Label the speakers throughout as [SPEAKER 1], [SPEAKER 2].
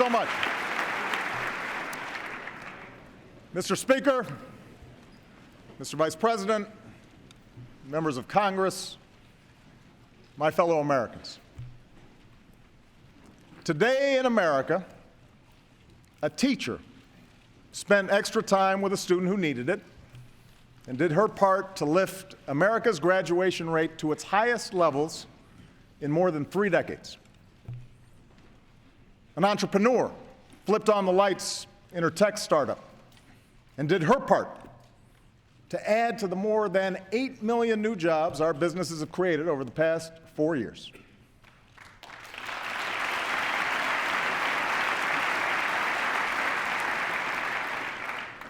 [SPEAKER 1] so much. Mr. Speaker, Mr. Vice President, members of Congress, my fellow Americans. Today in America, a teacher spent extra time with a student who needed it and did her part to lift America's graduation rate to its highest levels in more than 3 decades. An entrepreneur flipped on the lights in her tech startup and did her part to add to the more than 8 million new jobs our businesses have created over the past 4 years.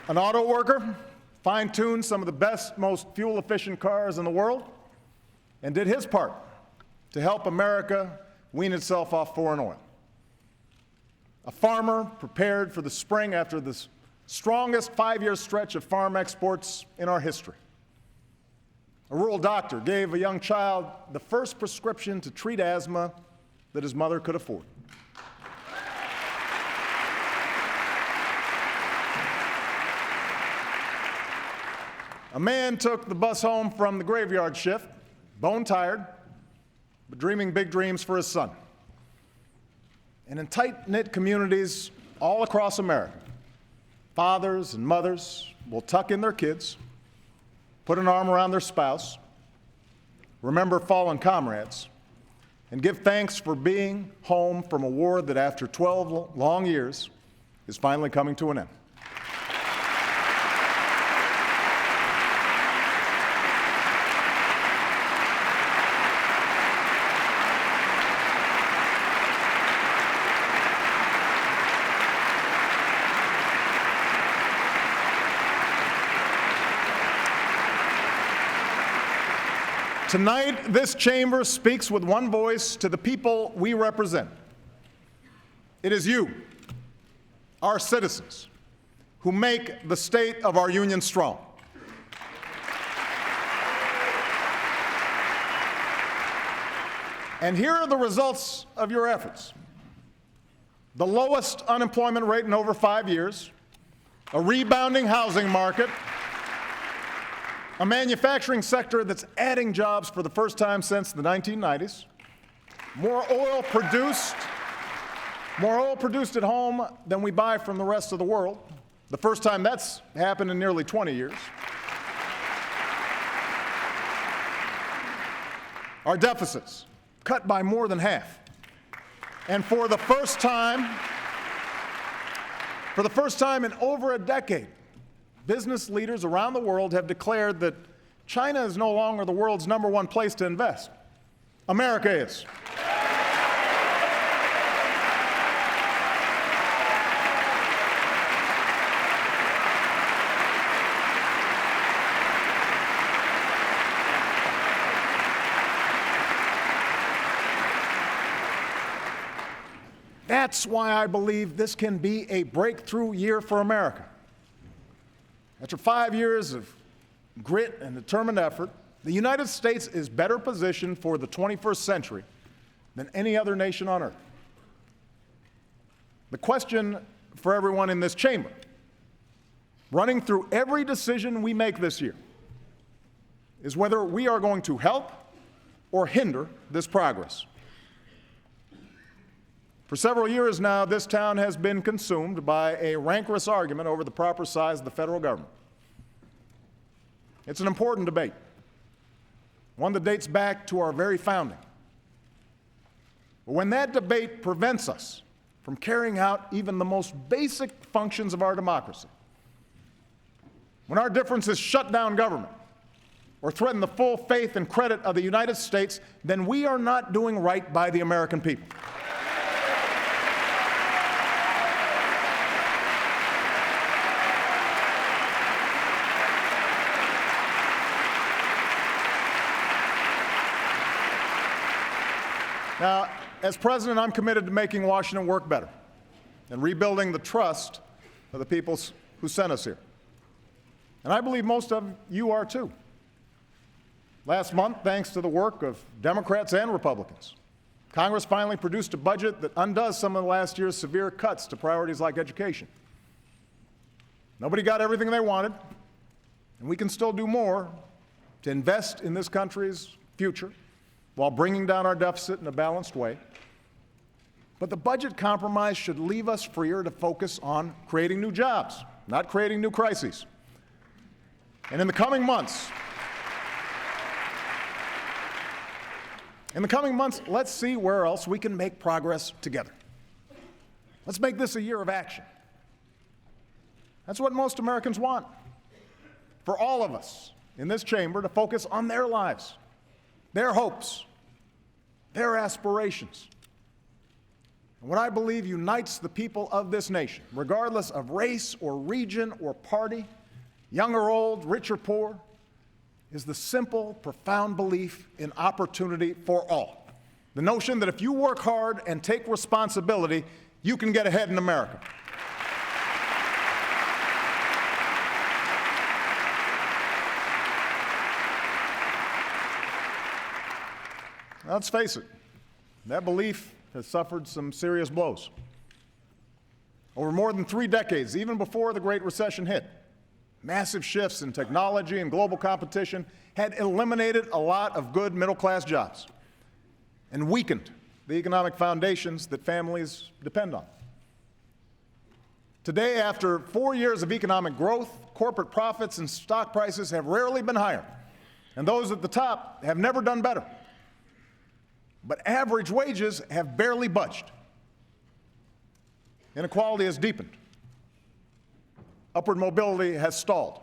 [SPEAKER 1] An auto worker fine-tuned some of the best, most fuel-efficient cars in the world and did his part to help America wean itself off foreign oil. A farmer prepared for the spring after the strongest 5-year stretch of farm exports in our history. A rural doctor gave a young child the first prescription to treat asthma that his mother could afford. A man took the bus home from the graveyard shift, bone-tired, but dreaming big dreams for his son. And in tight-knit communities all across America, fathers and mothers will tuck in their kids, put an arm around their spouse, remember fallen comrades, and give thanks for being home from a war that after 12 long years is finally coming to an end. Tonight, this chamber speaks with one voice to the people we represent. It is you, our citizens, who make the state of our union strong. And here are the results of your efforts. The lowest unemployment rate in over 5 years, a rebounding housing market, a manufacturing sector that's adding jobs for the first time since the 1990s, more oil produced at home than we buy from the rest of the world, the first time that's happened in nearly 20 years. Our deficits cut by more than half. And for the first time in over a decade, business leaders around the world have declared that China is no longer the world's #1 place to invest. America is. That's why I believe this can be a breakthrough year for America. After 5 years of grit and determined effort, the United States is better positioned for the 21st century than any other nation on earth. The question for everyone in this chamber, running through every decision we make this year, is whether we are going to help or hinder this progress. For several years now, this town has been consumed by a rancorous argument over the proper size of the federal government. It's an important debate, one that dates back to our very founding. But when that debate prevents us from carrying out even the most basic functions of our democracy, when our differences shut down government or threaten the full faith and credit of the United States, then we are not doing right by the American people. Now, as president, I'm committed to making Washington work better and rebuilding the trust of the people who sent us here. And I believe most of you are too. Last month, thanks to the work of Democrats and Republicans, Congress finally produced a budget that undoes some of last year's severe cuts to priorities like education. Nobody got everything they wanted, and we can still do more to invest in this country's future while bringing down our deficit in a balanced way. But the budget compromise should leave us freer to focus on creating new jobs, not creating new crises. And in the coming months, let's see where else we can make progress together. Let's make this a year of action. That's what most Americans want. For all of us in this chamber to focus on their lives, their hopes, their aspirations. And what I believe unites the people of this nation, regardless of race or region or party, young or old, rich or poor, is the simple, profound belief in opportunity for all. The notion that if you work hard and take responsibility, you can get ahead in America. Now, let's face it, that belief has suffered some serious blows. Over more than 3 decades, even before the Great Recession hit, massive shifts in technology and global competition had eliminated a lot of good middle-class jobs and weakened the economic foundations that families depend on. Today, after 4 years of economic growth, corporate profits and stock prices have rarely been higher, and those at the top have never done better. But average wages have barely budged. Inequality has deepened. Upward mobility has stalled.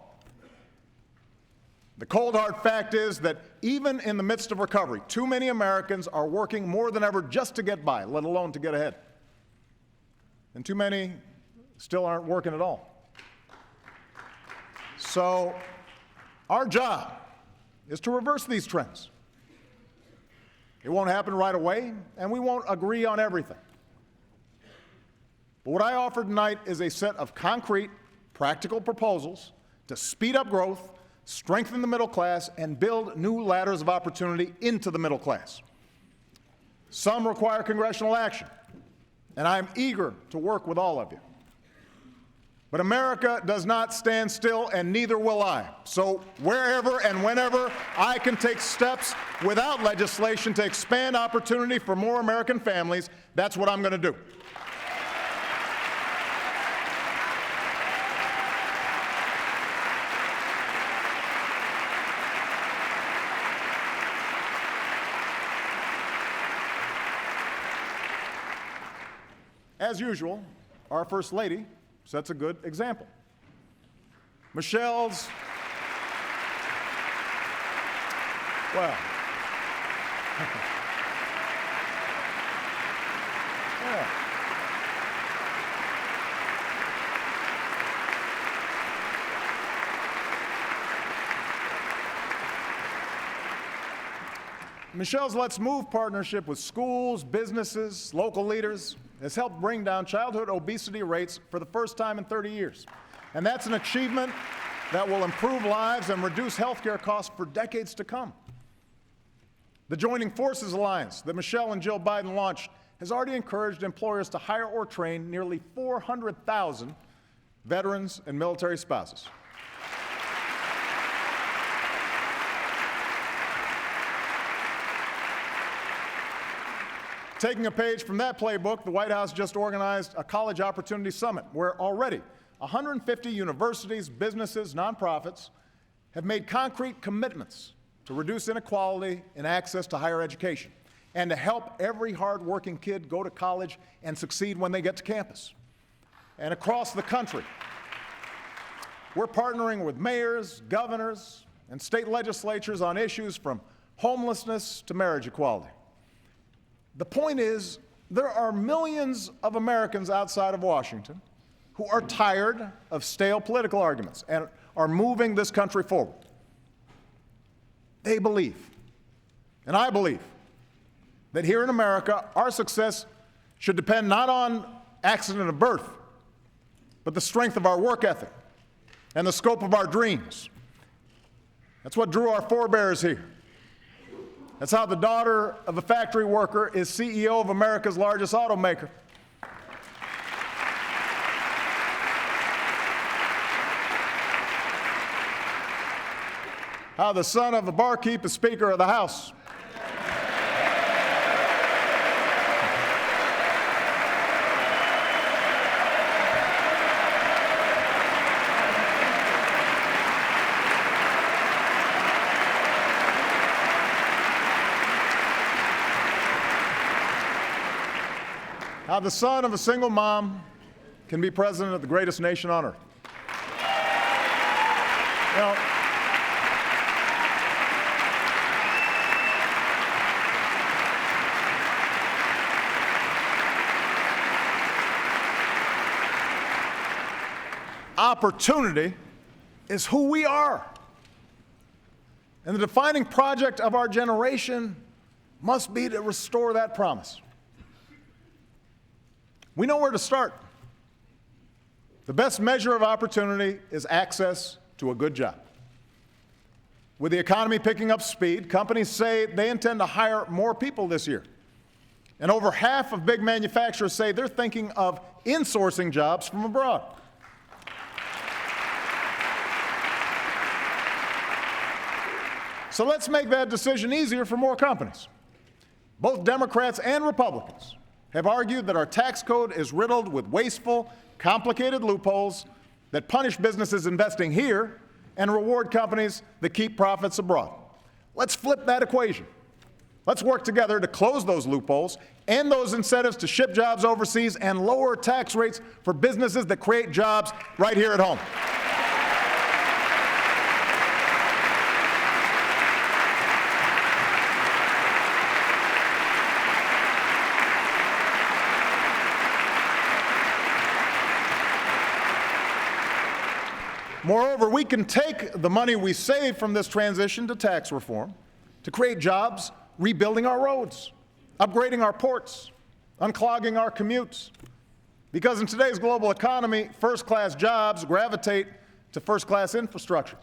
[SPEAKER 1] The cold hard fact is that even in the midst of recovery, too many Americans are working more than ever just to get by, let alone to get ahead. And too many still aren't working at all. So our job is to reverse these trends. It won't happen right away, and we won't agree on everything. But what I offer tonight is a set of concrete, practical proposals to speed up growth, strengthen the middle class, and build new ladders of opportunity into the middle class. Some require congressional action, and I'm eager to work with all of you. But America does not stand still, and neither will I. So wherever and whenever I can take steps without legislation to expand opportunity for more American families, that's what I'm going to do. As usual, our First Lady sets a good example. Michelle's, well, yeah. Michelle's Let's Move partnership with schools, businesses, local leaders has helped bring down childhood obesity rates for the first time in 30 years. And that's an achievement that will improve lives and reduce health care costs for decades to come. The Joining Forces Alliance that Michelle and Jill Biden launched has already encouraged employers to hire or train nearly 400,000 veterans and military spouses. Taking a page from that playbook, the White House just organized a College Opportunity Summit where already 150 universities, businesses, nonprofits have made concrete commitments to reduce inequality in access to higher education and to help every hard-working kid go to college and succeed when they get to campus. And across the country, we're partnering with mayors, governors, and state legislatures on issues from homelessness to marriage equality. The point is, there are millions of Americans outside of Washington who are tired of stale political arguments and are moving this country forward. They believe, and I believe, that here in America, our success should depend not on accident of birth, but the strength of our work ethic and the scope of our dreams. That's what drew our forebears here. That's how the daughter of a factory worker is CEO of America's largest automaker. How the son of a barkeep is Speaker of the House. How the son of a single mom can be president of the greatest nation on earth. You know, opportunity is who we are. And the defining project of our generation must be to restore that promise. We know where to start. The best measure of opportunity is access to a good job. With the economy picking up speed, companies say they intend to hire more people this year. And over half of big manufacturers say they're thinking of insourcing jobs from abroad. So let's make that decision easier for more companies. Both Democrats and Republicans have argued that our tax code is riddled with wasteful, complicated loopholes that punish businesses investing here and reward companies that keep profits abroad. Let's flip that equation. Let's work together to close those loopholes, end those incentives to ship jobs overseas, and lower tax rates for businesses that create jobs right here at home. Moreover, we can take the money we save from this transition to tax reform to create jobs rebuilding our roads, upgrading our ports, unclogging our commutes. Because in today's global economy, first-class jobs gravitate to first-class infrastructure.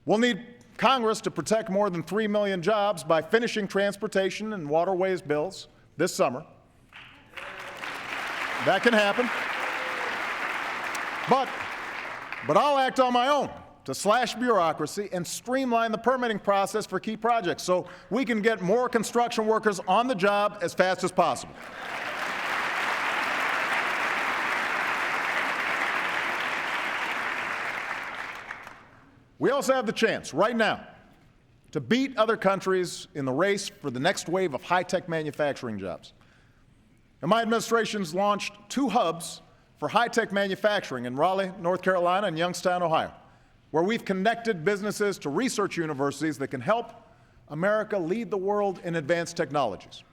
[SPEAKER 1] We'll need Congress to protect more than 3 million jobs by finishing transportation and waterways bills this summer. That can happen. But I'll act on my own to slash bureaucracy and streamline the permitting process for key projects so we can get more construction workers on the job as fast as possible. We also have the chance right now to beat other countries in the race for the next wave of high-tech manufacturing jobs. And my administration's launched 2 hubs for high-tech manufacturing in Raleigh, North Carolina, and Youngstown, Ohio, where we've connected businesses to research universities that can help America lead the world in advanced technologies.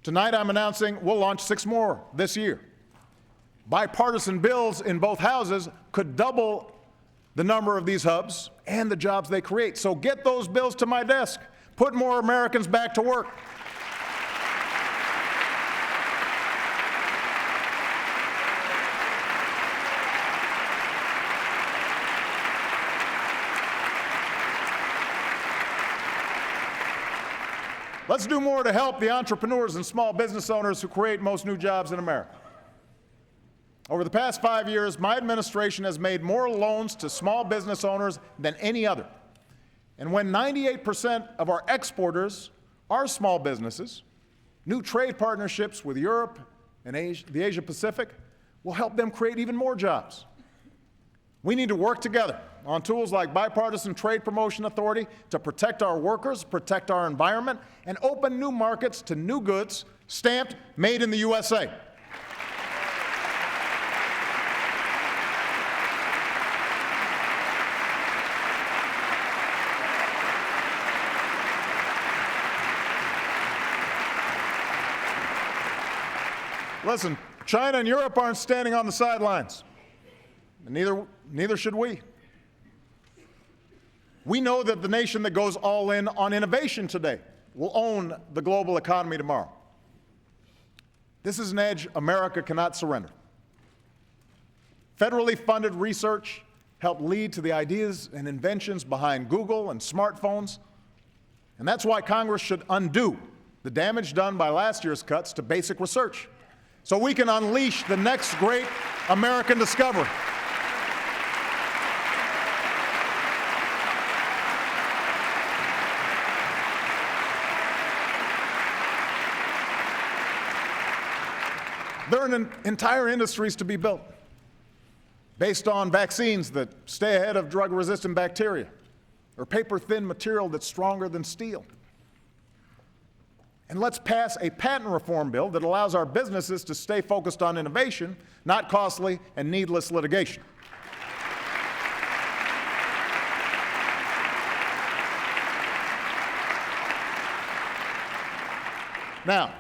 [SPEAKER 1] Tonight, I'm announcing we'll launch 6 more this year. Bipartisan bills in both houses could double the number of these hubs and the jobs they create. So get those bills to my desk. Put more Americans back to work. Let's do more to help the entrepreneurs and small business owners who create most new jobs in America. Over the past 5 years, my administration has made more loans to small business owners than any other. And when 98% of our exporters are small businesses, new trade partnerships with Europe and the Asia Pacific will help them create even more jobs. We need to work together on tools like Bipartisan Trade Promotion Authority to protect our workers, protect our environment, and open new markets to new goods stamped Made in the USA. Listen, China and Europe aren't standing on the sidelines, and neither should we. We know that the nation that goes all in on innovation today will own the global economy tomorrow. This is an edge America cannot surrender. Federally funded research helped lead to the ideas and inventions behind Google and smartphones. And that's why Congress should undo the damage done by last year's cuts to basic research, so we can unleash the next great American discovery. There are entire industries to be built based on vaccines that stay ahead of drug-resistant bacteria, or paper-thin material that's stronger than steel. And let's pass a patent reform bill that allows our businesses to stay focused on innovation, not costly and needless litigation. Now,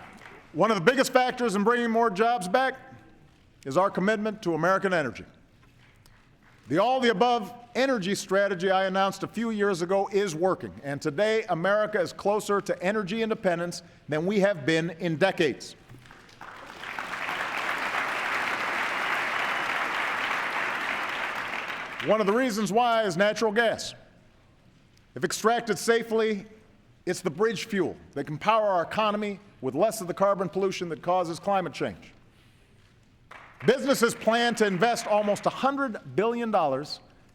[SPEAKER 1] one of the biggest factors in bringing more jobs back is our commitment to American energy. The all-the-above energy strategy I announced a few years ago is working, and today America is closer to energy independence than we have been in decades. One of the reasons why is natural gas. If extracted safely, it's the bridge fuel that can power our economy with less of the carbon pollution that causes climate change. Businesses plan to invest almost $100 billion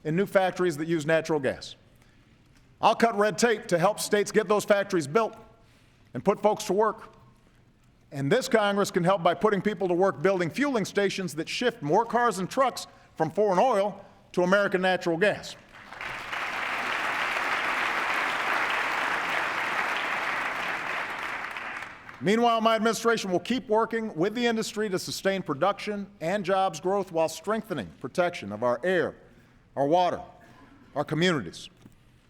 [SPEAKER 1] in new factories that use natural gas. I'll cut red tape to help states get those factories built and put folks to work. And this Congress can help by putting people to work building fueling stations that shift more cars and trucks from foreign oil to American natural gas. Meanwhile, my administration will keep working with the industry to sustain production and jobs growth while strengthening protection of our air, our water, our communities.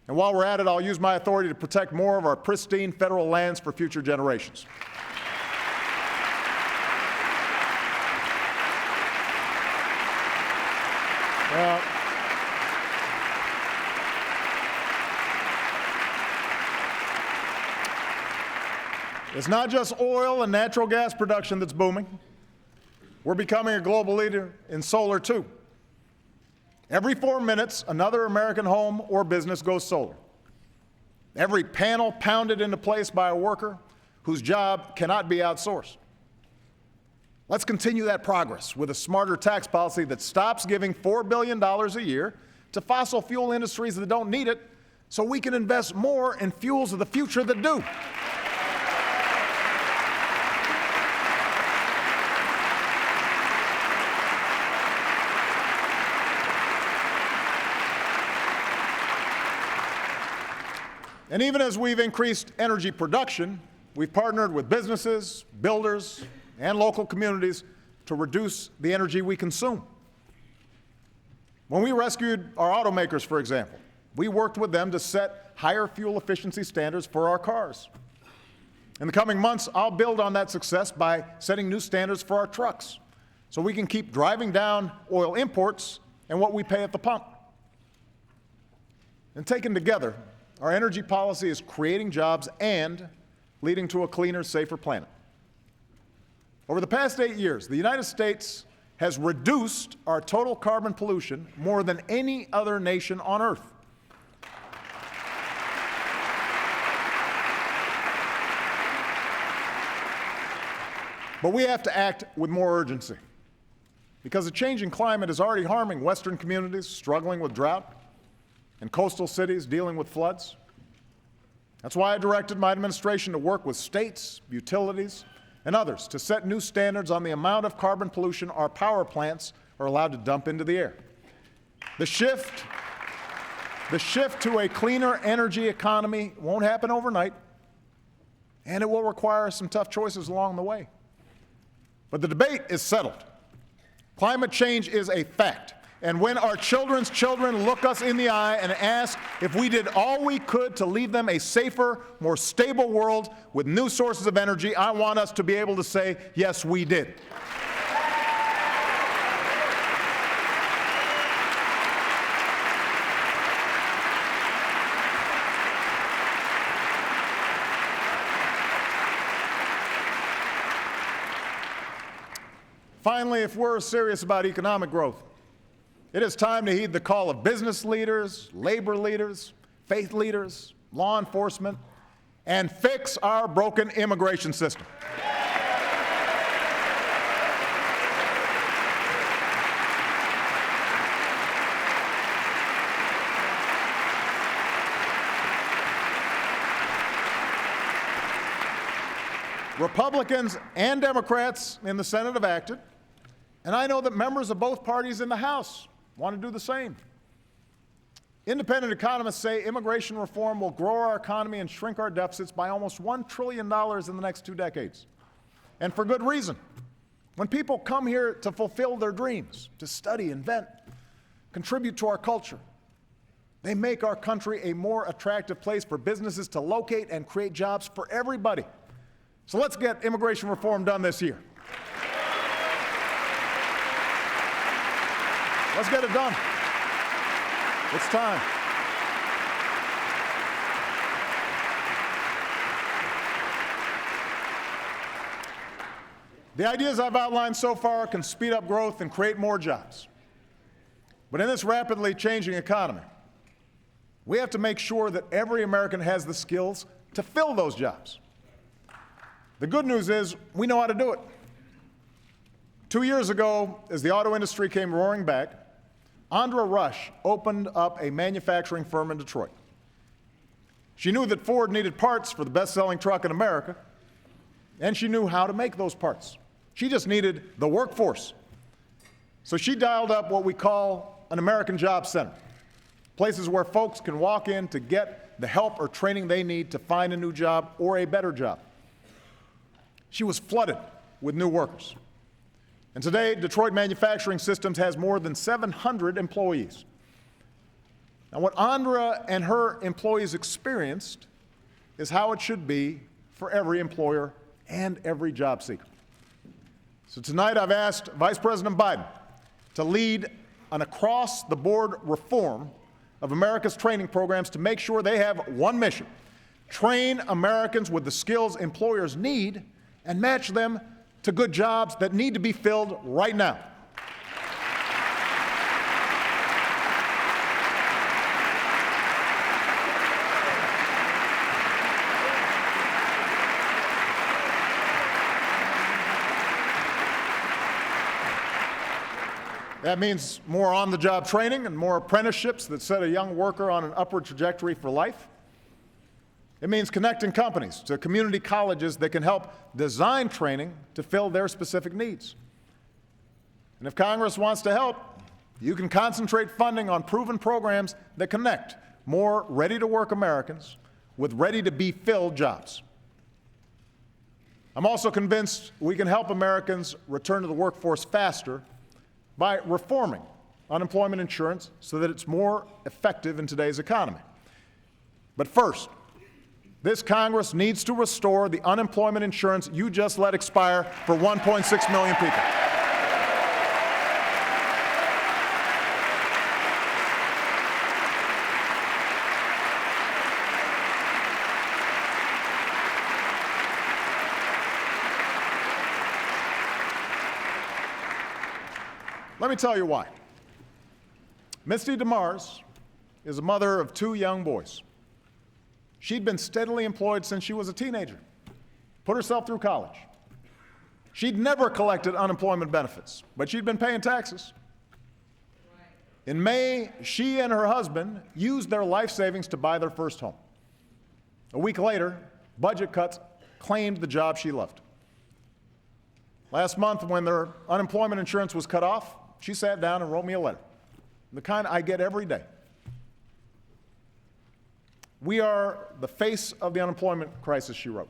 [SPEAKER 1] And while we're at it, I'll use my authority to protect more of our pristine federal lands for future generations. It's not just oil and natural gas production that's booming. We're becoming a global leader in solar, too. Every 4 minutes, another American home or business goes solar. Every panel pounded into place by a worker whose job cannot be outsourced. Let's continue that progress with a smarter tax policy that stops giving $4 billion a year to fossil fuel industries that don't need it, so we can invest more in fuels of the future that do. And even as we've increased energy production, we've partnered with businesses, builders, and local communities to reduce the energy we consume. When we rescued our automakers, for example, we worked with them to set higher fuel efficiency standards for our cars. In the coming months, I'll build on that success by setting new standards for our trucks, so we can keep driving down oil imports and what we pay at the pump. And taken together, our energy policy is creating jobs and leading to a cleaner, safer planet. Over the past 8 years, the United States has reduced our total carbon pollution more than any other nation on Earth. But we have to act with more urgency, because the changing climate is already harming Western communities struggling with drought and coastal cities dealing with floods. That's why I directed my administration to work with states, utilities, and others to set new standards on the amount of carbon pollution our power plants are allowed to dump into the air. The shift to a cleaner energy economy won't happen overnight, and it will require some tough choices along the way. But the debate is settled. Climate change is a fact. And when our children's children look us in the eye and ask if we did all we could to leave them a safer, more stable world with new sources of energy, I want us to be able to say, yes, we did. Finally, if we're serious about economic growth, it is time to heed the call of business leaders, labor leaders, faith leaders, law enforcement, and fix our broken immigration system. Republicans and Democrats in the Senate have acted, and I know that members of both parties in the House want to do the same. Independent economists say immigration reform will grow our economy and shrink our deficits by almost $1 trillion in the next 2 decades. And for good reason. When people come here to fulfill their dreams, to study, invent, contribute to our culture, they make our country a more attractive place for businesses to locate and create jobs for everybody. So let's get immigration reform done this year. Let's get it done. It's time. The ideas I've outlined so far can speed up growth and create more jobs. But in this rapidly changing economy, we have to make sure that every American has the skills to fill those jobs. The good news is we know how to do it. 2 years ago, as the auto industry came roaring back, Andra Rush opened up a manufacturing firm in Detroit. She knew that Ford needed parts for the best-selling truck in America, and she knew how to make those parts. She just needed the workforce. So she dialed up what we call an American Job Center, places where folks can walk in to get the help or training they need to find a new job or a better job. She was flooded with new workers. And today, Detroit Manufacturing Systems has more than 700 employees. Now, what Andra and her employees experienced is how it should be for every employer and every job seeker. So tonight, I've asked Vice President Biden to lead an across-the-board reform of America's training programs to make sure they have one mission: train Americans with the skills employers need and match them to good jobs that need to be filled right now. That means more on-the-job training and more apprenticeships that set a young worker on an upward trajectory for life. It means connecting companies to community colleges that can help design training to fill their specific needs. And if Congress wants to help, you can concentrate funding on proven programs that connect more ready-to-work Americans with ready-to-be-filled jobs. I'm also convinced we can help Americans return to the workforce faster by reforming unemployment insurance so that it's more effective in today's economy. But first, this Congress needs to restore the unemployment insurance you just let expire for 1.6 million people. Let me tell you why. Misty DeMars is a mother of 2 young boys. She'd been steadily employed since she was a teenager, put herself through college. She'd never collected unemployment benefits, but she'd been paying taxes. In May, she and her husband used their life savings to buy their first home. A week later, budget cuts claimed the job she loved. Last month, when their unemployment insurance was cut off, she sat down and wrote me a letter, the kind I get every day. We are the face of the unemployment crisis, she wrote.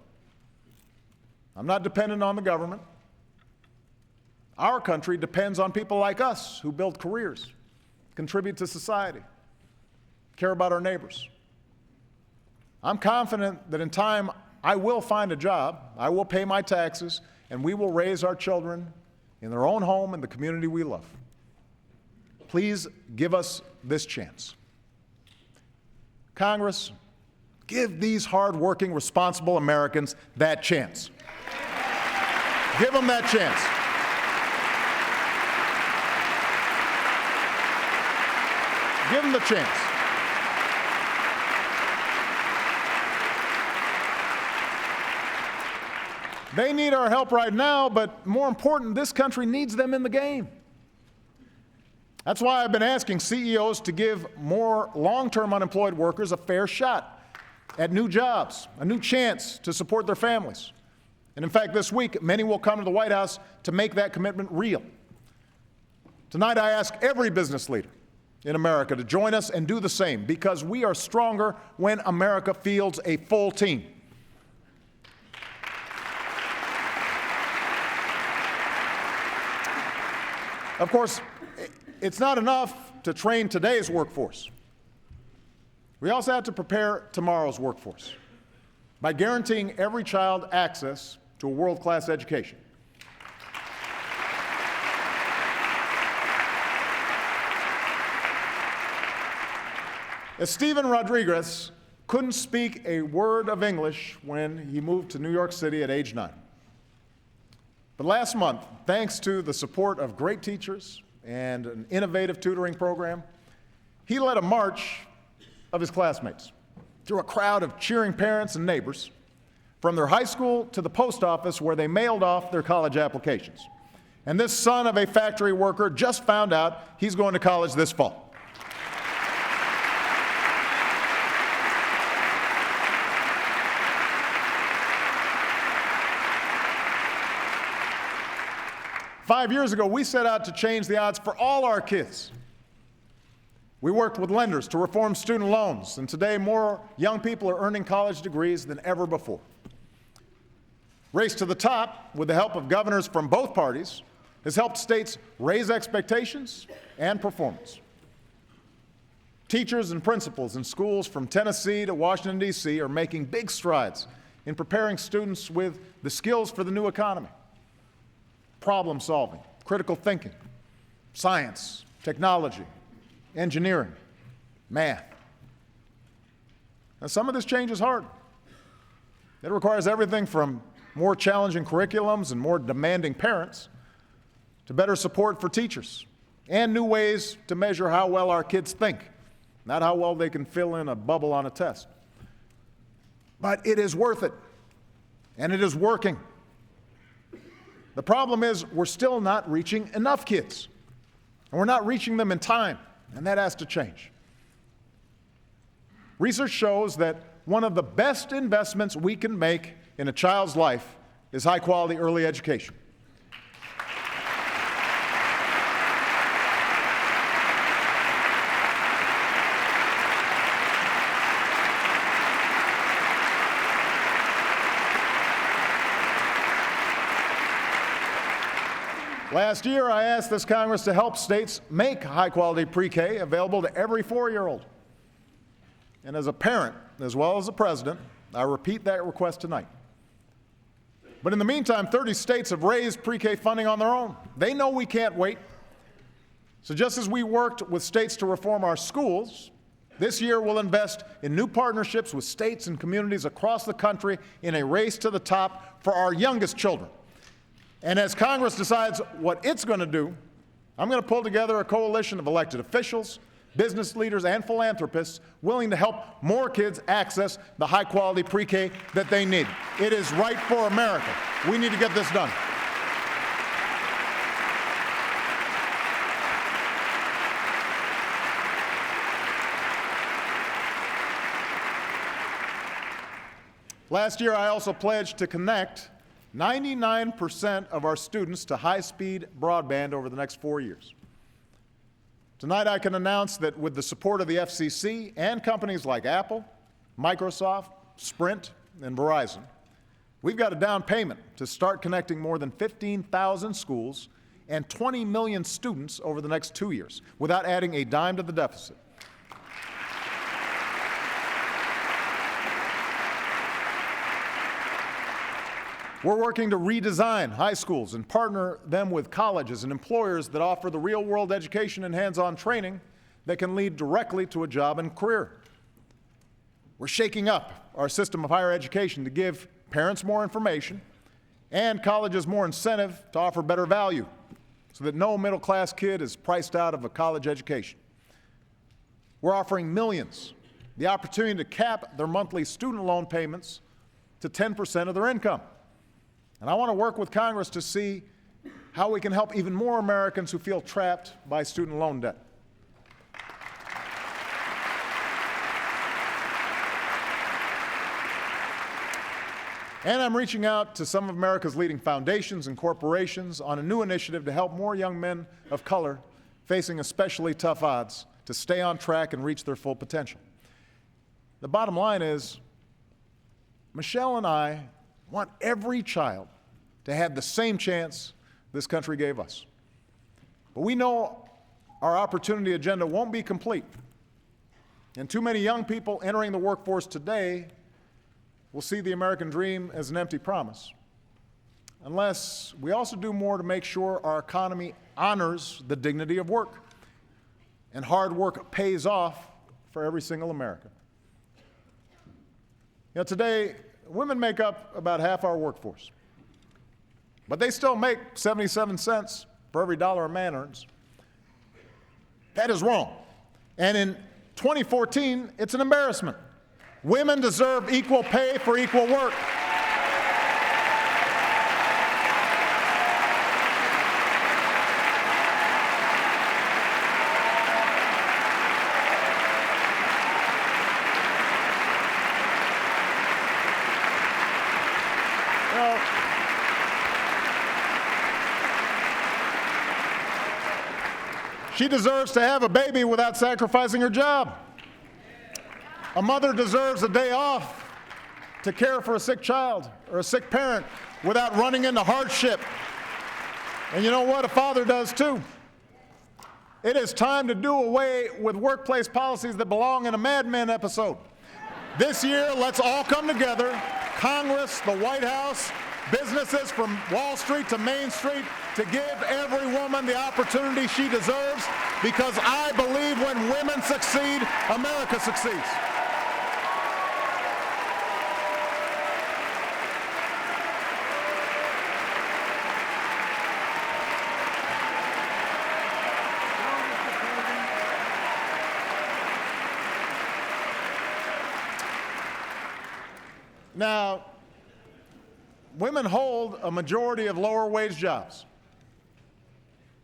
[SPEAKER 1] I'm not dependent on the government. Our country depends on people like us who build careers, contribute to society, care about our neighbors. I'm confident that in time I will find a job, I will pay my taxes, and we will raise our children in their own home and the community we love. Please give us this chance. Congress, give these hard-working, responsible Americans that chance. Give them that chance. Give them the chance. They need our help right now, but more important, this country needs them in the game. That's why I've been asking CEOs to give more long-term unemployed workers a fair shot at new jobs, a new chance to support their families. And in fact, this week, many will come to the White House to make that commitment real. Tonight, I ask every business leader in America to join us and do the same, because we are stronger when America fields a full team. Of course, it's not enough to train today's workforce. We also have to prepare tomorrow's workforce by guaranteeing every child access to a world-class education. As Steven Rodriguez couldn't speak a word of English when he moved to New York City at age 9. But last month, thanks to the support of great teachers and an innovative tutoring program, he led a march of his classmates through a crowd of cheering parents and neighbors from their high school to the post office where they mailed off their college applications. And this son of a factory worker just found out he's going to college this fall. Five years ago, we set out to change the odds for all our kids. We worked with lenders to reform student loans, and today more young people are earning college degrees than ever before. Race to the Top, with the help of governors from both parties, has helped states raise expectations and performance. Teachers and principals in schools from Tennessee to Washington, D.C. are making big strides in preparing students with the skills for the new economy: problem solving, critical thinking, science, technology, engineering, math. Now, some of this change is hard. It requires everything from more challenging curriculums and more demanding parents to better support for teachers and new ways to measure how well our kids think, not how well they can fill in a bubble on a test. But it is worth it, and it is working. The problem is we're still not reaching enough kids, and we're not reaching them in time, and that has to change. Research shows that one of the best investments we can make in a child's life is high-quality early education. Last year, I asked this Congress to help states make high-quality pre-K available to every 4-year-old. And as a parent, as well as a president, I repeat that request tonight. But in the meantime, 30 states have raised pre-K funding on their own. They know we can't wait. So just as we worked with states to reform our schools, this year we'll invest in new partnerships with states and communities across the country in a race to the top for our youngest children. And as Congress decides what it's going to do, I'm going to pull together a coalition of elected officials, business leaders, and philanthropists willing to help more kids access the high-quality pre-K that they need. It is right for America. We need to get this done. Last year, I also pledged to connect 99% of our students to high-speed broadband over the next 4 years. Tonight, I can announce that with the support of the FCC and companies like Apple, Microsoft, Sprint, and Verizon, we've got a down payment to start connecting more than 15,000 schools and 20 million students over the next 2 years without adding a dime to the deficit. We're working to redesign high schools and partner them with colleges and employers that offer the real-world education and hands-on training that can lead directly to a job and career. We're shaking up our system of higher education to give parents more information and colleges more incentive to offer better value so that no middle-class kid is priced out of a college education. We're offering millions the opportunity to cap their monthly student loan payments to 10% of their income. And I want to work with Congress to see how we can help even more Americans who feel trapped by student loan debt. And I'm reaching out to some of America's leading foundations and corporations on a new initiative to help more young men of color facing especially tough odds to stay on track and reach their full potential. The bottom line is, Michelle and I want every child to have the same chance this country gave us. But we know our opportunity agenda won't be complete. And too many young people entering the workforce today will see the American dream as an empty promise, unless we also do more to make sure our economy honors the dignity of work and hard work pays off for every single American. You know, today, women make up about half our workforce, but they still make 77 cents for every dollar a man earns. That is wrong. And in 2014, it's an embarrassment. Women deserve equal pay for equal work. She deserves to have a baby without sacrificing her job. A mother deserves a day off to care for a sick child or a sick parent without running into hardship. And you know what? A father does too. It is time to do away with workplace policies that belong in a Mad Men episode. This year, let's all come together, Congress, the White House, businesses from Wall Street to Main Street, to give every woman the opportunity she deserves, because I believe when women succeed, America succeeds. Now, women hold a majority of lower wage jobs,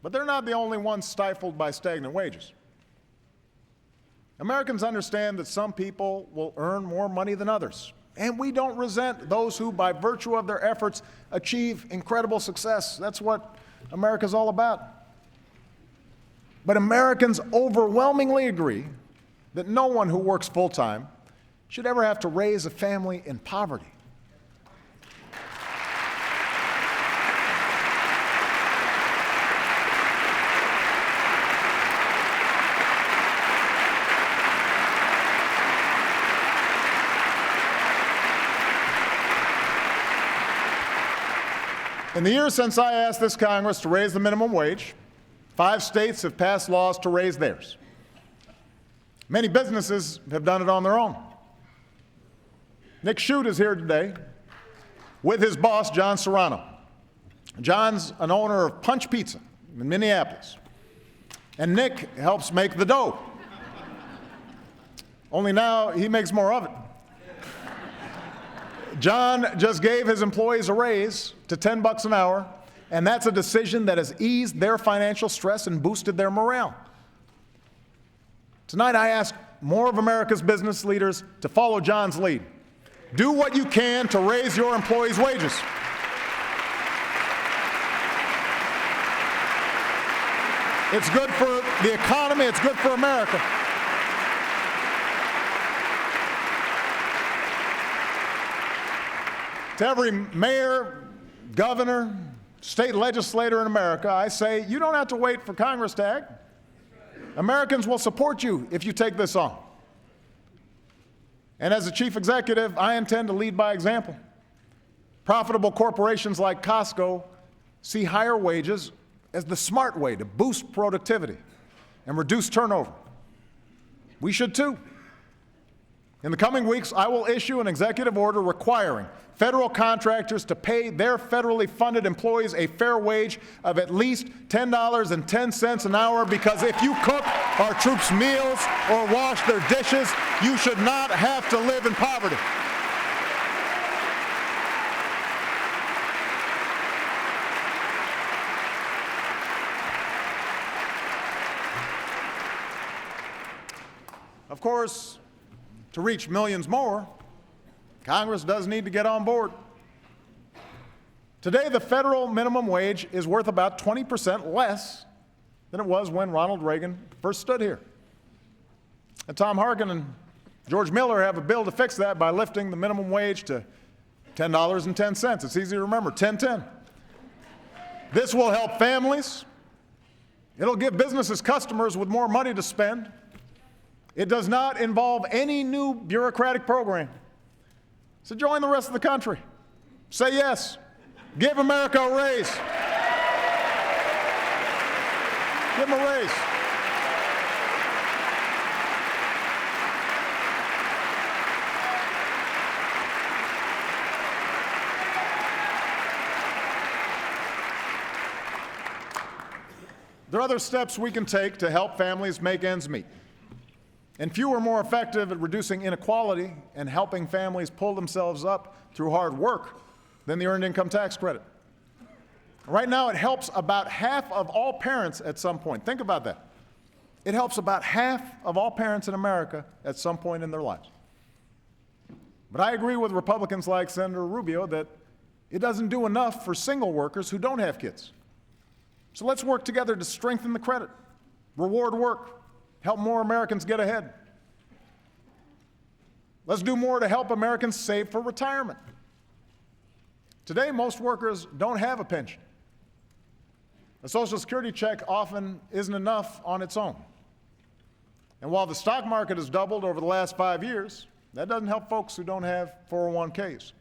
[SPEAKER 1] but they're not the only ones stifled by stagnant wages. Americans understand that some people will earn more money than others, and we don't resent those who, by virtue of their efforts, achieve incredible success. That's what America's all about. But Americans overwhelmingly agree that no one who works full-time should ever have to raise a family in poverty. In the years since I asked this Congress to raise the minimum wage, 5 states have passed laws to raise theirs. Many businesses have done it on their own. Nick Shute is here today with his boss, John Serrano. John's an owner of Punch Pizza in Minneapolis, and Nick helps make the dough. Only now he makes more of it. John just gave his employees a raise to $10 an hour, and that's a decision that has eased their financial stress and boosted their morale. Tonight, I ask more of America's business leaders to follow John's lead. Do what you can to raise your employees' wages. It's good for the economy, it's good for America. To every mayor, governor, state legislator in America, I say, you don't have to wait for Congress to act. Americans will support you if you take this on. And as a chief executive, I intend to lead by example. Profitable corporations like Costco see higher wages as the smart way to boost productivity and reduce turnover. We should too. In the coming weeks, I will issue an executive order requiring federal contractors to pay their federally funded employees a fair wage of at least $10.10 an hour, because if you cook our troops' meals or wash their dishes, you should not have to live in poverty. Of course, to reach millions more, Congress does need to get on board. Today, the federal minimum wage is worth about 20% less than it was when Ronald Reagan first stood here. And Tom Harkin and George Miller have a bill to fix that by lifting the minimum wage to $10.10. It's easy to remember, 10.10. This will help families. It'll give businesses customers with more money to spend. It does not involve any new bureaucratic program. So join the rest of the country. Say yes. Give America a raise. Give them a raise. There are other steps we can take to help families make ends meet. And few are more effective at reducing inequality and helping families pull themselves up through hard work than the Earned Income Tax Credit. Right now, it helps about half of all parents at some point. Think about that. It helps about half of all parents in America at some point in their lives. But I agree with Republicans like Senator Rubio that it doesn't do enough for single workers who don't have kids. So let's work together to strengthen the credit, reward work, help more Americans get ahead. Let's do more to help Americans save for retirement. Today, most workers don't have a pension. A Social Security check often isn't enough on its own. And while the stock market has doubled over the last 5 years, that doesn't help folks who don't have 401ks.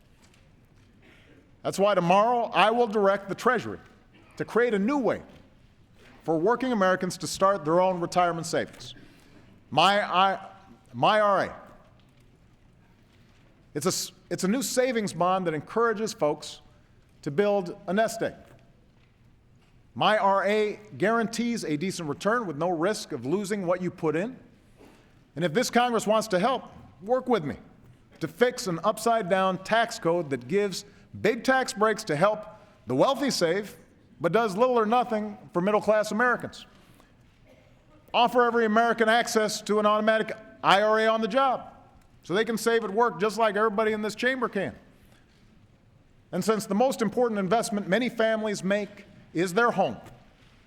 [SPEAKER 1] That's why tomorrow I will direct the Treasury to create a new way for working Americans to start their own retirement savings. MyRA. It's a new savings bond that encourages folks to build a nest egg. MyRA guarantees a decent return with no risk of losing what you put in. And if this Congress wants to help, work with me to fix an upside-down tax code that gives big tax breaks to help the wealthy save, but does little or nothing for middle-class Americans. Offer every American access to an automatic IRA on the job so they can save at work just like everybody in this chamber can. And since the most important investment many families make is their home,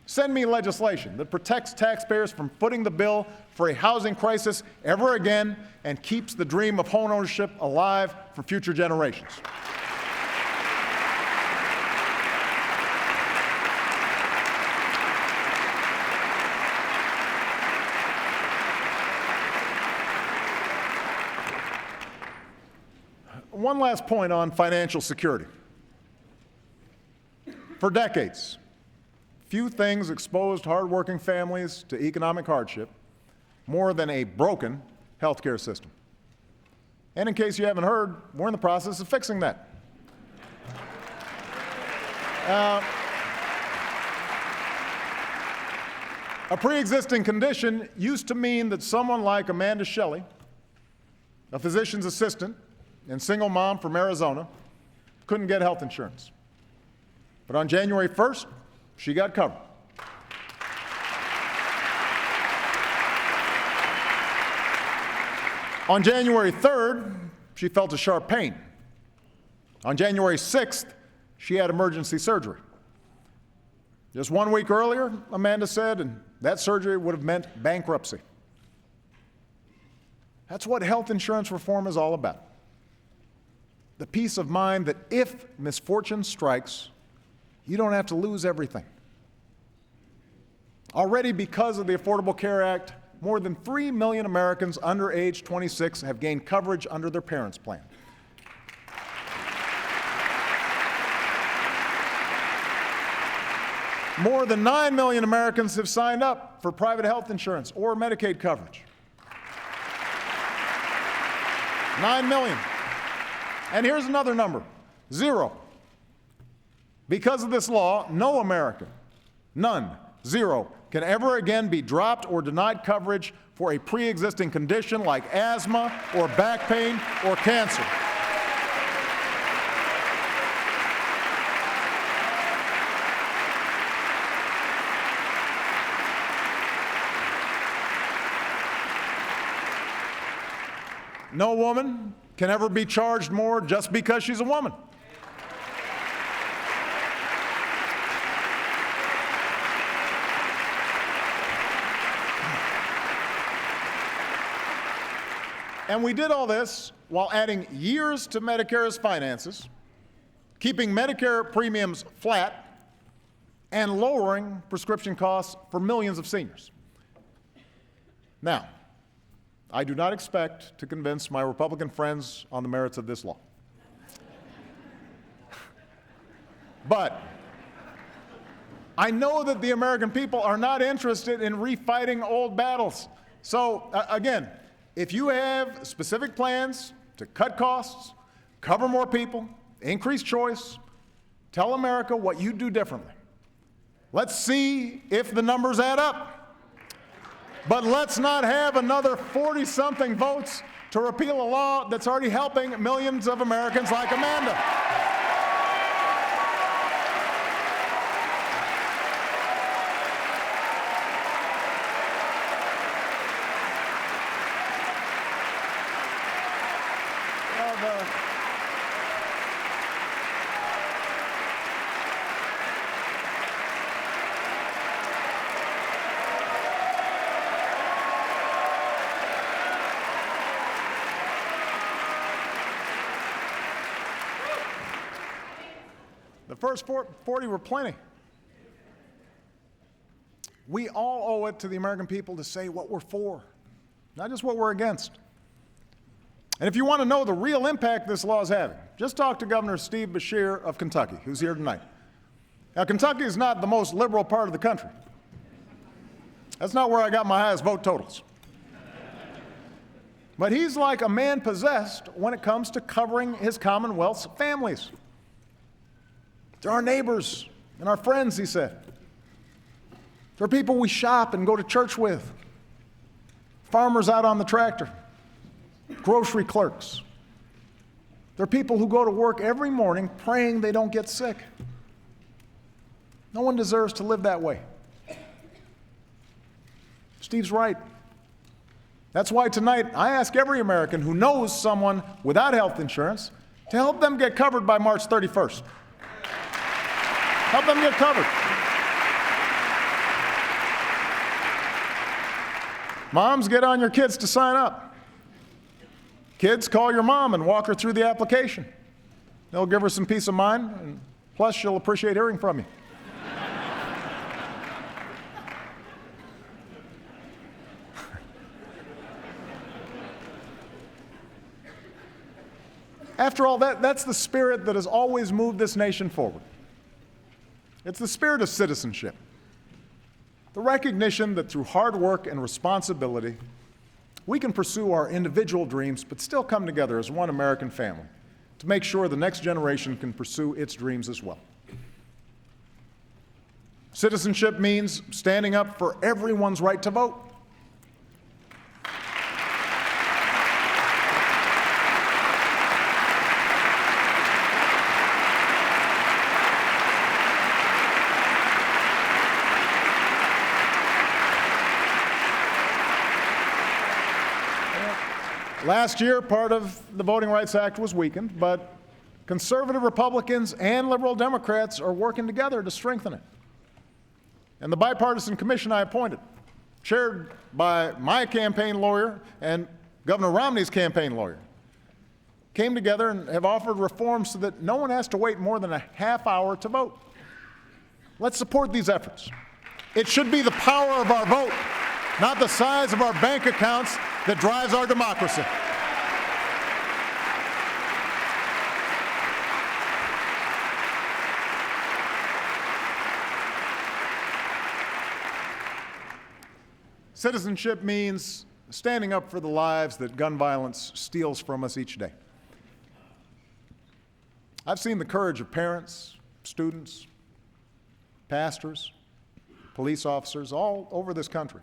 [SPEAKER 1] send me legislation that protects taxpayers from footing the bill for a housing crisis ever again and keeps the dream of home ownership alive for future generations. One last point on financial security. For decades, few things exposed hardworking families to economic hardship more than a broken health care system. And in case you haven't heard, we're in the process of fixing that. A pre-existing condition used to mean that someone like Amanda Shelley, a physician's assistant and single mom from Arizona, couldn't get health insurance. But on January 1st, she got covered. On January 3rd, she felt a sharp pain. On January 6th, she had emergency surgery. Just 1 week earlier, Amanda said, and that surgery would have meant bankruptcy. That's what health insurance reform is all about. The peace of mind that if misfortune strikes, you don't have to lose everything. Already, because of the Affordable Care Act, more than 3 million Americans under age 26 have gained coverage under their parents' plan. More than 9 million Americans have signed up for private health insurance or Medicaid coverage. 9 million. And here's another number, 0. Because of this law, no American, none, 0, can ever again be dropped or denied coverage for a pre-existing condition like asthma or back pain or cancer. No woman can ever be charged more just because she's a woman. And we did all this while adding years to Medicare's finances, keeping Medicare premiums flat, and lowering prescription costs for millions of seniors. Now, I do not expect to convince my Republican friends on the merits of this law. But I know that the American people are not interested in refighting old battles. So, again, if you have specific plans to cut costs, cover more people, increase choice, tell America what you do differently. Let's see if the numbers add up. But let's not have another 40-something votes to repeal a law that's already helping millions of Americans like Amanda. The first 40 were plenty. We all owe it to the American people to say what we're for, not just what we're against. And if you want to know the real impact this law is having, just talk to Governor Steve Beshear of Kentucky, who's here tonight. Now, Kentucky is not the most liberal part of the country. That's not where I got my highest vote totals. But he's like a man possessed when it comes to covering his Commonwealth's families. They're our neighbors and our friends, he said. They're people we shop and go to church with. Farmers out on the tractor. Grocery clerks. They're people who go to work every morning praying they don't get sick. No one deserves to live that way. Steve's right. That's why tonight I ask every American who knows someone without health insurance to help them get covered by March 31st. Help them get covered. Moms, get on your kids to sign up. Kids, call your mom and walk her through the application. They'll give her some peace of mind, and plus she'll appreciate hearing from you. After all, that's the spirit that has always moved this nation forward. It's the spirit of citizenship, the recognition that through hard work and responsibility, we can pursue our individual dreams but still come together as one American family to make sure the next generation can pursue its dreams as well. Citizenship means standing up for everyone's right to vote. Last year, part of the Voting Rights Act was weakened, but conservative Republicans and liberal Democrats are working together to strengthen it. And the bipartisan commission I appointed, chaired by my campaign lawyer and Governor Romney's campaign lawyer, came together and have offered reforms so that no one has to wait more than a half hour to vote. Let's support these efforts. It should be the power of our vote, not the size of our bank accounts, that drives our democracy. Citizenship means standing up for the lives that gun violence steals from us each day. I've seen the courage of parents, students, pastors, police officers all over this country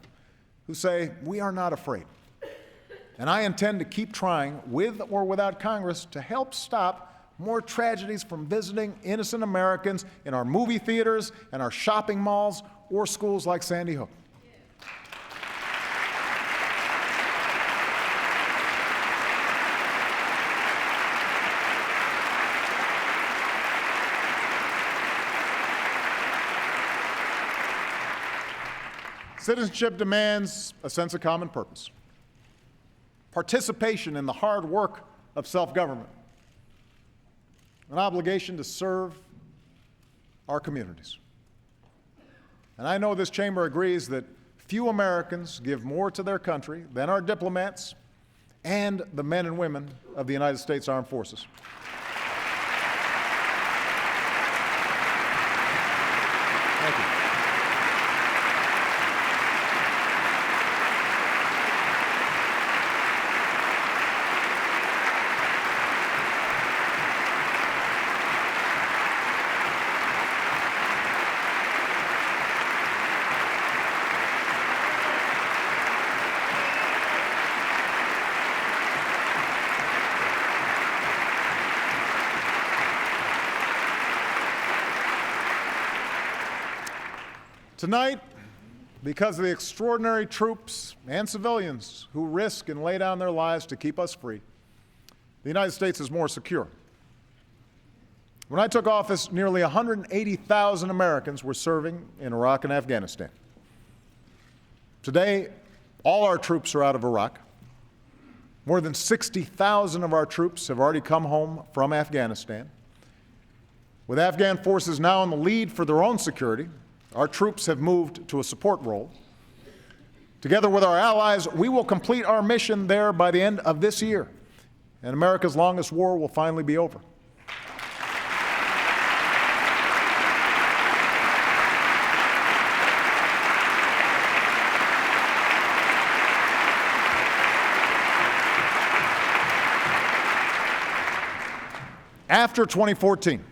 [SPEAKER 1] who say, we are not afraid. And I intend to keep trying, with or without Congress, to help stop more tragedies from visiting innocent Americans in our movie theaters and our shopping malls or schools like Sandy Hook. Citizenship demands a sense of common purpose, participation in the hard work of self-government, an obligation to serve our communities. And I know this chamber agrees that few Americans give more to their country than our diplomats and the men and women of the United States Armed Forces. Thank you. Tonight, because of the extraordinary troops and civilians who risk and lay down their lives to keep us free, the United States is more secure. When I took office, nearly 180,000 Americans were serving in Iraq and Afghanistan. Today, all our troops are out of Iraq. More than 60,000 of our troops have already come home from Afghanistan. With Afghan forces now in the lead for their own security, our troops have moved to a support role. Together with our allies, we will complete our mission there by the end of this year, and America's longest war will finally be over. After 2014,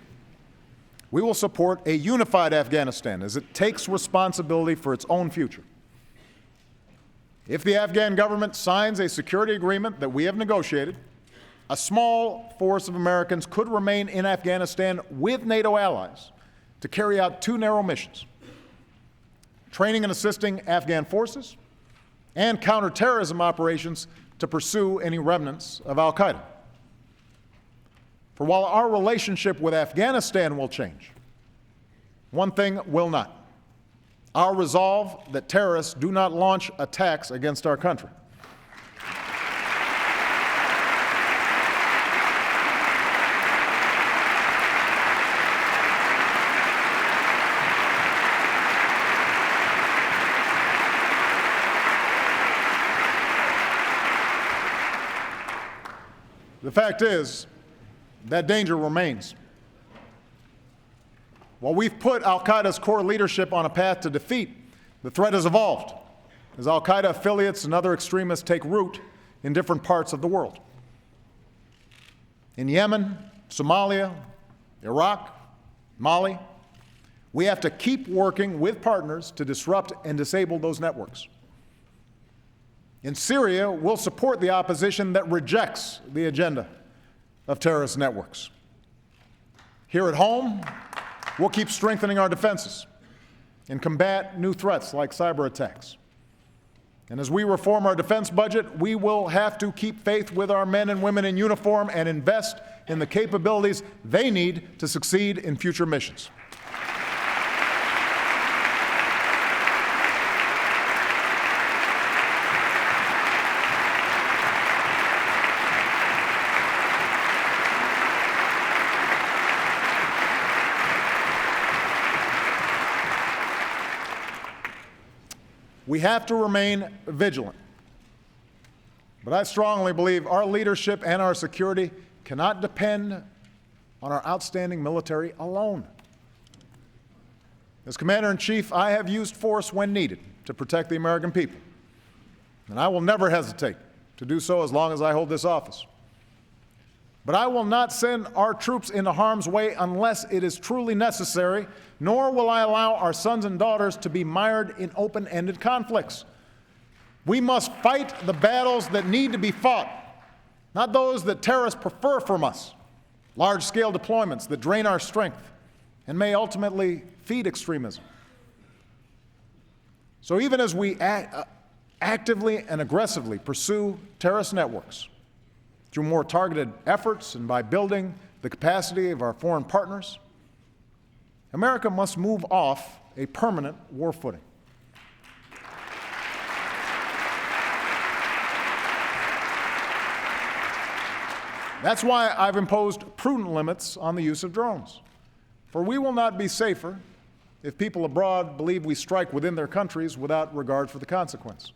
[SPEAKER 1] we will support a unified Afghanistan as it takes responsibility for its own future. If the Afghan government signs a security agreement that we have negotiated, a small force of Americans could remain in Afghanistan with NATO allies to carry out two narrow missions: training and assisting Afghan forces, and counterterrorism operations to pursue any remnants of al-Qaeda. For while our relationship with Afghanistan will change, one thing will not: our resolve that terrorists do not launch attacks against our country. The fact is, that danger remains. While we've put al-Qaeda's core leadership on a path to defeat, the threat has evolved as al-Qaeda affiliates and other extremists take root in different parts of the world. In Yemen, Somalia, Iraq, Mali, we have to keep working with partners to disrupt and disable those networks. In Syria, we'll support the opposition that rejects the agenda of terrorist networks. Here at home, we'll keep strengthening our defenses and combat new threats like cyber attacks. And as we reform our defense budget, we will have to keep faith with our men and women in uniform and invest in the capabilities they need to succeed in future missions. We have to remain vigilant. But I strongly believe our leadership and our security cannot depend on our outstanding military alone. As Commander-in-Chief, I have used force when needed to protect the American people, and I will never hesitate to do so as long as I hold this office. But I will not send our troops into harm's way unless it is truly necessary, nor will I allow our sons and daughters to be mired in open-ended conflicts. We must fight the battles that need to be fought, not those that terrorists prefer from us, large-scale deployments that drain our strength and may ultimately feed extremism. So even as we actively and aggressively pursue terrorist networks, through more targeted efforts and by building the capacity of our foreign partners, America must move off a permanent war footing. That's why I've imposed prudent limits on the use of drones. For we will not be safer if people abroad believe we strike within their countries without regard for the consequence.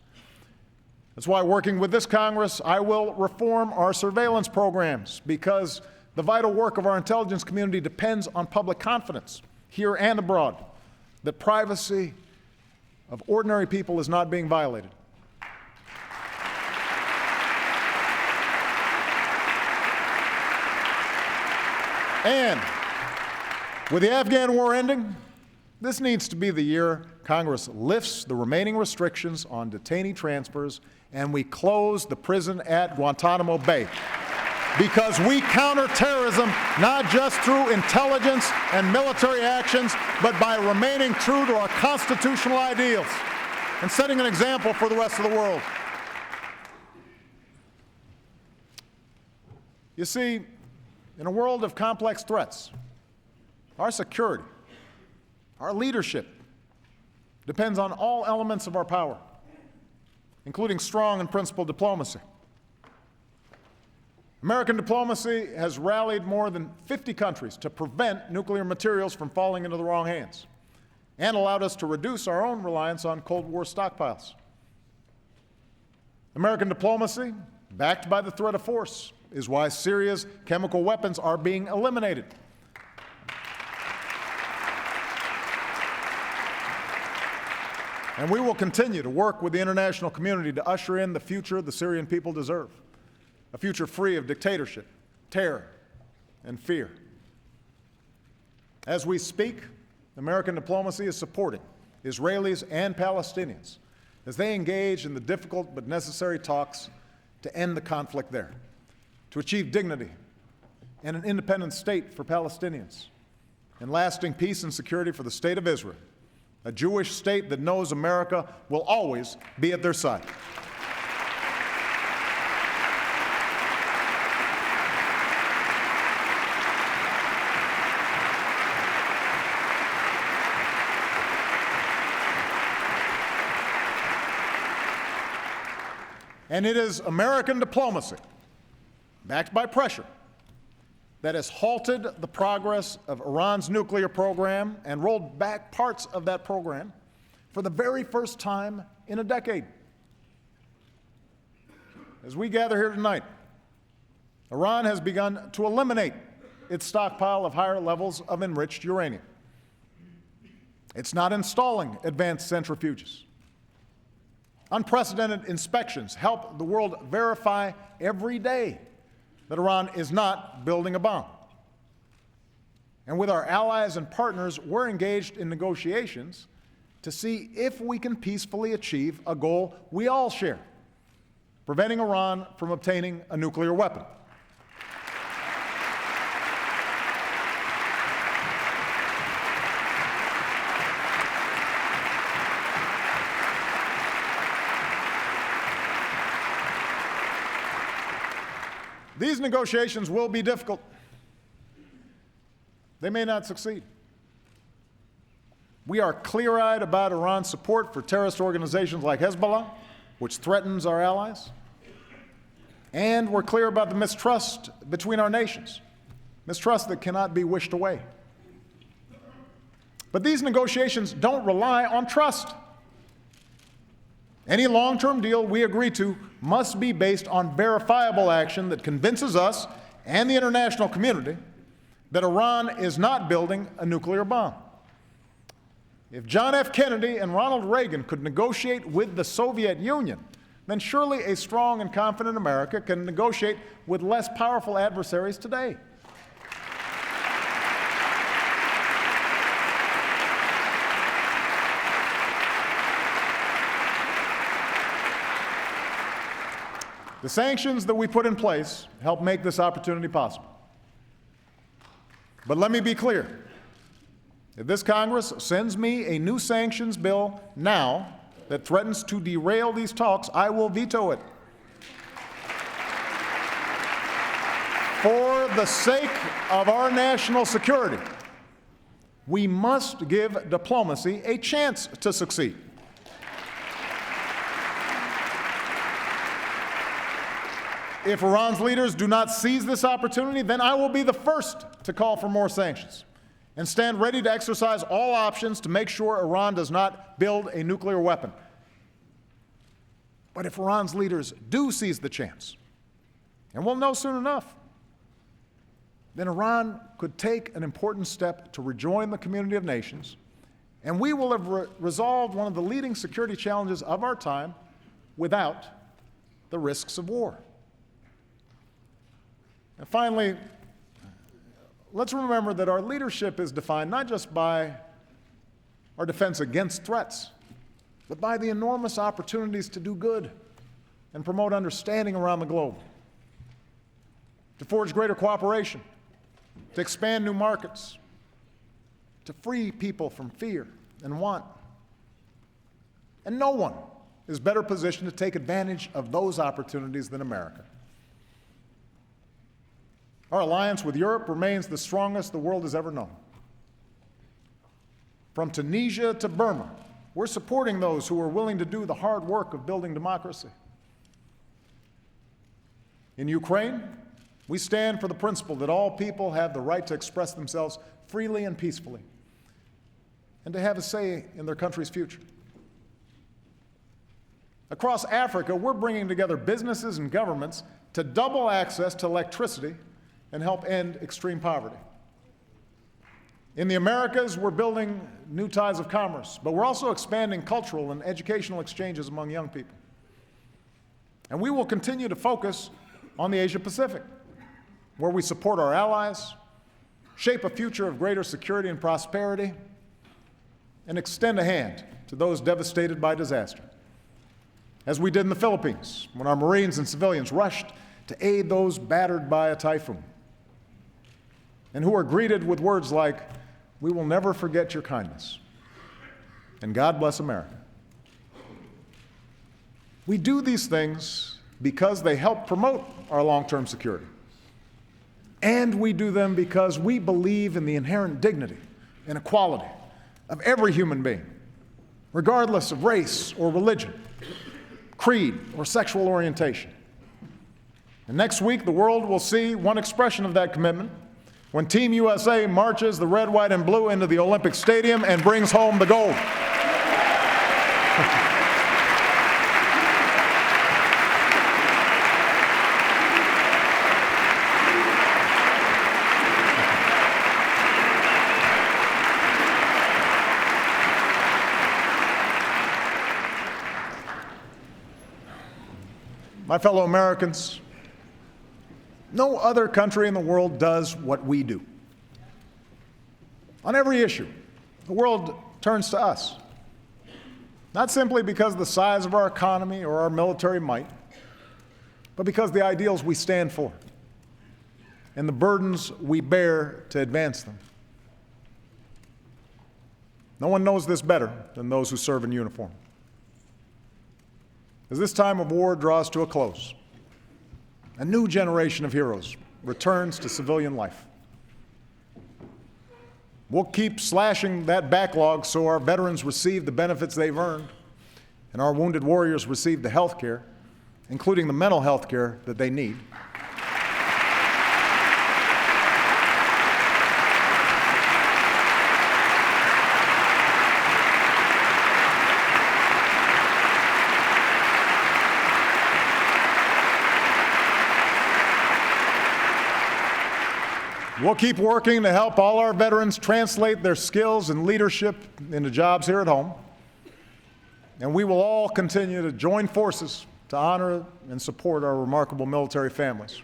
[SPEAKER 1] That's why, working with this Congress, I will reform our surveillance programs, because the vital work of our intelligence community depends on public confidence, here and abroad, that privacy of ordinary people is not being violated. And with the Afghan war ending, this needs to be the year Congress lifts the remaining restrictions on detainee transfers and we close the prison at Guantanamo Bay. Because we counter terrorism not just through intelligence and military actions, but by remaining true to our constitutional ideals and setting an example for the rest of the world. You see, in a world of complex threats, our security, our leadership depends on all elements of our power, including strong and principled diplomacy. American diplomacy has rallied more than 50 countries to prevent nuclear materials from falling into the wrong hands and allowed us to reduce our own reliance on Cold War stockpiles. American diplomacy, backed by the threat of force, is why Syria's chemical weapons are being eliminated. And we will continue to work with the international community to usher in the future the Syrian people deserve, a future free of dictatorship, terror, and fear. As we speak, American diplomacy is supporting Israelis and Palestinians as they engage in the difficult but necessary talks to end the conflict there, to achieve dignity and an independent state for Palestinians, and lasting peace and security for the State of Israel, a Jewish state that knows America will always be at their side. And it is American diplomacy, backed by pressure, that has halted the progress of Iran's nuclear program and rolled back parts of that program for the very first time in a decade. As we gather here tonight, Iran has begun to eliminate its stockpile of higher levels of enriched uranium. It's not installing advanced centrifuges. Unprecedented inspections help the world verify every day that Iran is not building a bomb. And with our allies and partners, we're engaged in negotiations to see if we can peacefully achieve a goal we all share: preventing Iran from obtaining a nuclear weapon. These negotiations will be difficult. They may not succeed. We are clear-eyed about Iran's support for terrorist organizations like Hezbollah, which threatens our allies. And we're clear about the mistrust between our nations, mistrust that cannot be wished away. But these negotiations don't rely on trust. Any long-term deal we agree to must be based on verifiable action that convinces us and the international community that Iran is not building a nuclear bomb. If John F. Kennedy and Ronald Reagan could negotiate with the Soviet Union, then surely a strong and confident America can negotiate with less powerful adversaries today. The sanctions that we put in place help make this opportunity possible. But let me be clear. If this Congress sends me a new sanctions bill now that threatens to derail these talks, I will veto it. For the sake of our national security, we must give diplomacy a chance to succeed. If Iran's leaders do not seize this opportunity, then I will be the first to call for more sanctions and stand ready to exercise all options to make sure Iran does not build a nuclear weapon. But if Iran's leaders do seize the chance, and we'll know soon enough, then Iran could take an important step to rejoin the community of nations, and we will have resolved one of the leading security challenges of our time without the risks of war. And finally, let's remember that our leadership is defined not just by our defense against threats, but by the enormous opportunities to do good and promote understanding around the globe, to forge greater cooperation, to expand new markets, to free people from fear and want. And no one is better positioned to take advantage of those opportunities than America. Our alliance with Europe remains the strongest the world has ever known. From Tunisia to Burma, we're supporting those who are willing to do the hard work of building democracy. In Ukraine, we stand for the principle that all people have the right to express themselves freely and peacefully, and to have a say in their country's future. Across Africa, we're bringing together businesses and governments to double access to electricity and help end extreme poverty. In the Americas, we're building new ties of commerce, but we're also expanding cultural and educational exchanges among young people. And we will continue to focus on the Asia Pacific, where we support our allies, shape a future of greater security and prosperity, and extend a hand to those devastated by disaster, as we did in the Philippines when our Marines and civilians rushed to aid those battered by a typhoon, and who are greeted with words like, "We will never forget your kindness," and "God bless America." We do these things because they help promote our long-term security. And we do them because we believe in the inherent dignity and equality of every human being, regardless of race or religion, creed or sexual orientation. And next week, the world will see one expression of that commitment when Team USA marches the red, white, and blue into the Olympic Stadium and brings home the gold. My fellow Americans, no other country in the world does what we do. On every issue, the world turns to us, not simply because of the size of our economy or our military might, but because of the ideals we stand for and the burdens we bear to advance them. No one knows this better than those who serve in uniform. As this time of war draws to a close, a new generation of heroes returns to civilian life. We'll keep slashing that backlog so our veterans receive the benefits they've earned and our wounded warriors receive the health care, including the mental health care that they need. We'll keep working to help all our veterans translate their skills and leadership into jobs here at home. And we will all continue to join forces to honor and support our remarkable military families.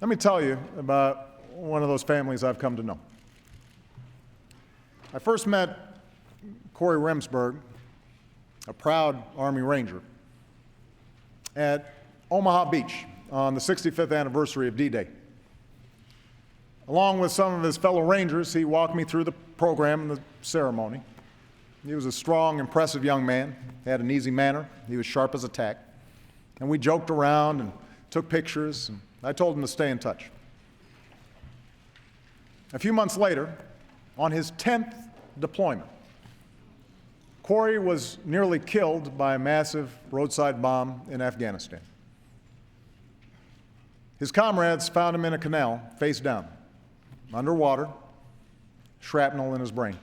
[SPEAKER 1] Let me tell you about one of those families I've come to know. I first met Corey Remsburg, a proud Army Ranger, at Omaha Beach on the 65th anniversary of D-Day. Along with some of his fellow Rangers, he walked me through the program and the ceremony. He was a strong, impressive young man. He had an easy manner. He was sharp as a tack. And we joked around and took pictures, and I told him to stay in touch. A few months later, on his 10th deployment, Corey was nearly killed by a massive roadside bomb in Afghanistan. His comrades found him in a canal, face down, underwater, shrapnel in his brain.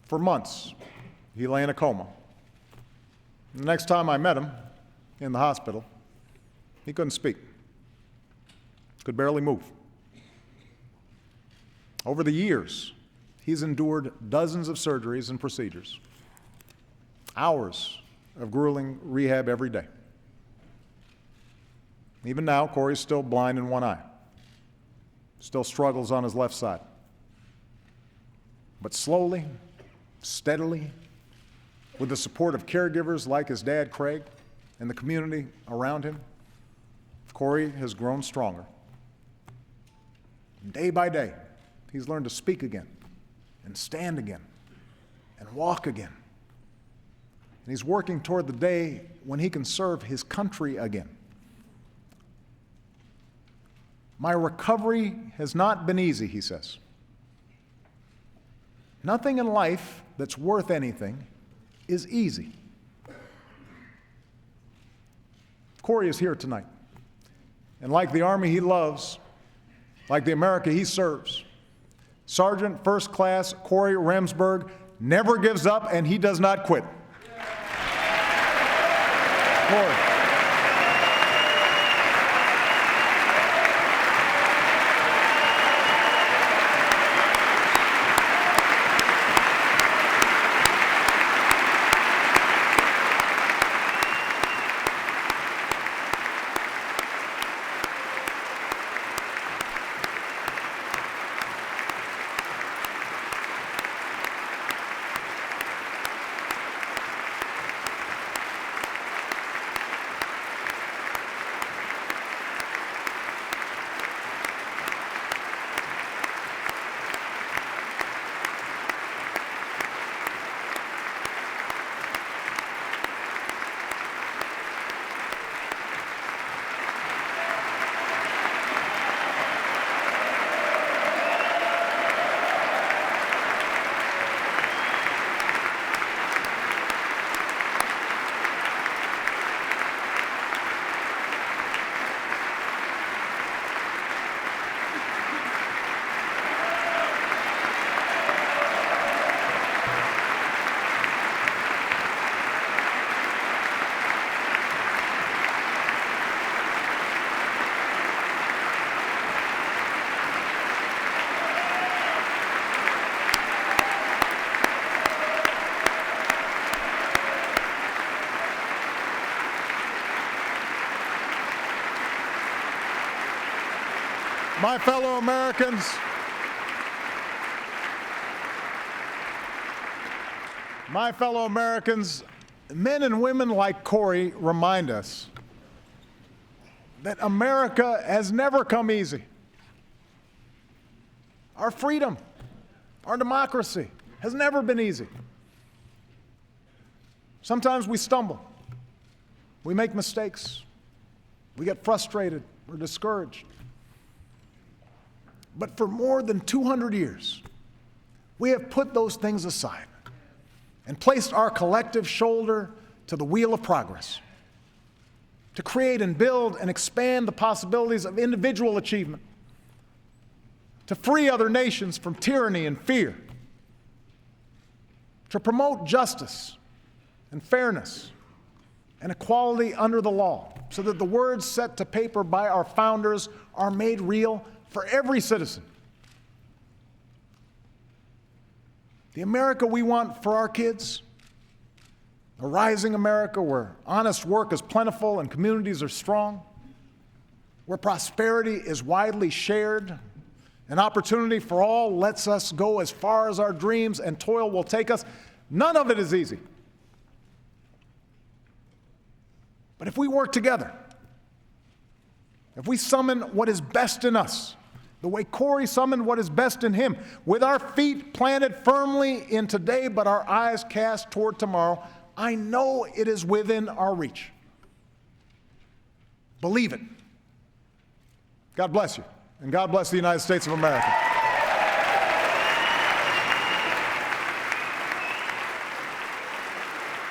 [SPEAKER 1] For months, he lay in a coma. The next time I met him in the hospital, he couldn't speak, could barely move. Over the years, he's endured dozens of surgeries and procedures, hours of grueling rehab every day. Even now, Corey's still blind in one eye, still struggles on his left side. But slowly, steadily, with the support of caregivers like his dad, Craig, and the community around him, Corey has grown stronger. Day by day, he's learned to speak again, and stand again, and walk again. And he's working toward the day when he can serve his country again. My recovery has not been easy, he says. Nothing in life that's worth anything is easy. Corey is here tonight. And like the Army he loves, like the America he serves, Sergeant First Class Corey Remsburg never gives up and he does not quit. Corey. My fellow Americans, men and women like Corey remind us that America has never come easy. Our freedom, our democracy has never been easy. Sometimes we stumble, we make mistakes, we get frustrated, we're discouraged. But for more than 200 years, we have put those things aside and placed our collective shoulder to the wheel of progress to create and build and expand the possibilities of individual achievement, to free other nations from tyranny and fear, to promote justice and fairness and equality under the law so that the words set to paper by our founders are made real for every citizen. The America we want for our kids, a rising America where honest work is plentiful and communities are strong, where prosperity is widely shared, and opportunity for all lets us go as far as our dreams and toil will take us. None of it is easy. But if we work together, if we summon what is best in us, the way Corey summoned what is best in him, with our feet planted firmly in today but our eyes cast toward tomorrow, I know it is within our reach. Believe it. God bless you, and God bless the United States of America.